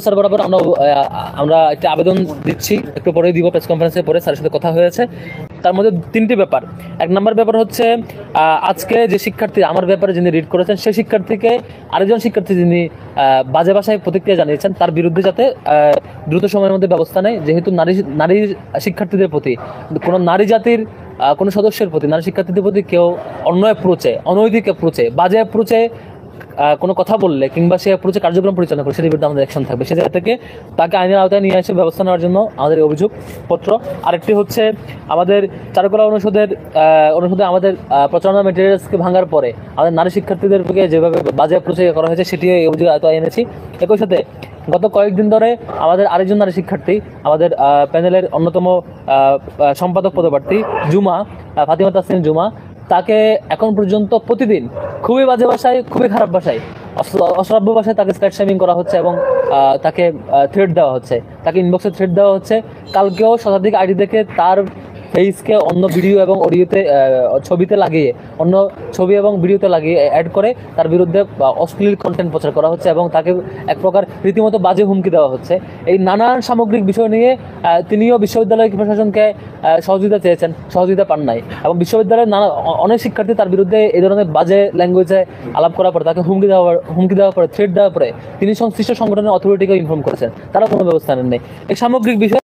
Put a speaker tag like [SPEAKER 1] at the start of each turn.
[SPEAKER 1] Sir বরাবর আমরা একটা আবেদন দিচ্ছি, একটু পরে দিব, প্রেস কনফারেন্সে পরে স্যারের সাথে কথা হয়েছে। তার মধ্যে তিনটি ব্যাপার। এক নম্বর ব্যাপার হচ্ছে আজকে যে শিক্ষার্থী আমার ব্যাপারে যিনি রিড করেছেন সেই শিক্ষার্থীকে আরেকজন শিক্ষার্থী যিনি বাজে ভাষায় প্রতিক্রিয়া জানিয়েছেন তার বিরুদ্ধে যাতে দ্রুত সময়ের মধ্যে ব্যবস্থা নেয়, যেহেতু নারী শিক্ষার্থীদের প্রতি, কোনো নারী জাতির কোনো সদস্যের প্রতি, নারী শিক্ষার্থীদের প্রতি কেউ অন্যায় অ্যাপ্রোচে, অনৈতিক অ্যাপ্রোচে, বাজে অ্যাপ্রোচে কোনো কথা বললে কিংবা সে অ্যাপ্রোচে কার্যক্রম পরিচালনা করে সেটির বিরুদ্ধে আমাদের অ্যাকশন থাকবে। সে জায়গা থেকে তাকে আইনের আওতায় নিয়ে এসে ব্যবস্থা নেওয়ার জন্য আমাদের অভিযোগ পত্র। আরেকটি হচ্ছে আমাদের চারুকলা অনুষদে আমাদের প্রচারণা মেটেরিয়ালসকে ভাঙার পরে আমাদের নারী শিক্ষার্থীদেরকে যেভাবে বাজে অ্যাপ্রোচে করা হয়েছে সেটিও এই অভিযোগ আওতায় এনেছি। একই সাথে গত কয়েকদিন ধরে আমাদের আরেকজন নারী শিক্ষার্থী, আমাদের প্যানেলের অন্যতম সম্পাদক পদপ্রার্থী জুমা, ফাতিমা তাসনিম জুমা, তাকে এখন পর্যন্ত প্রতিদিন খুবই বাজে ভাষায়, খুবই খারাপ ভাষায়, অশ্রাব্য ভাষায় তাকে স্ল্যাট শেমিং করা হচ্ছে এবং তাকে থ্রেট দেওয়া হচ্ছে, তাকে ইনবক্সে থ্রেট দেওয়া হচ্ছে। কালকেও শতাধিক আইডি দেখে তার ফেসকে অন্য ভিডিও এবং অডিওতে ছবিতে লাগিয়ে, অন্য ছবি এবং ভিডিওতে লাগিয়ে অ্যাড করে তার বিরুদ্ধে অশ্লীল কন্টেন্ট প্রচার করা হচ্ছে এবং তাকে এক প্রকার রীতিমতো বাজে হুমকি দেওয়া হচ্ছে। এই নানান সামগ্রিক বিষয় নিয়ে তিনিও বিশ্ববিদ্যালয় প্রশাসনকে সহযোগিতা চেয়েছেন, সহযোগিতা পান নাই এবং বিশ্ববিদ্যালয়ের অনেক শিক্ষার্থী তার বিরুদ্ধে এই ধরনের বাজে ল্যাঙ্গুয়েজে আলাপ করার পরে, তাকে হুমকি দেওয়ার পরে, থ্রেট দেওয়ার পরে তিনি সংশ্লিষ্ট সংগঠনের অথরিটিকে ইনফর্ম করেছেন, তারা কোনো ব্যবস্থা নেন নাই। এই সামগ্রিক বিষয়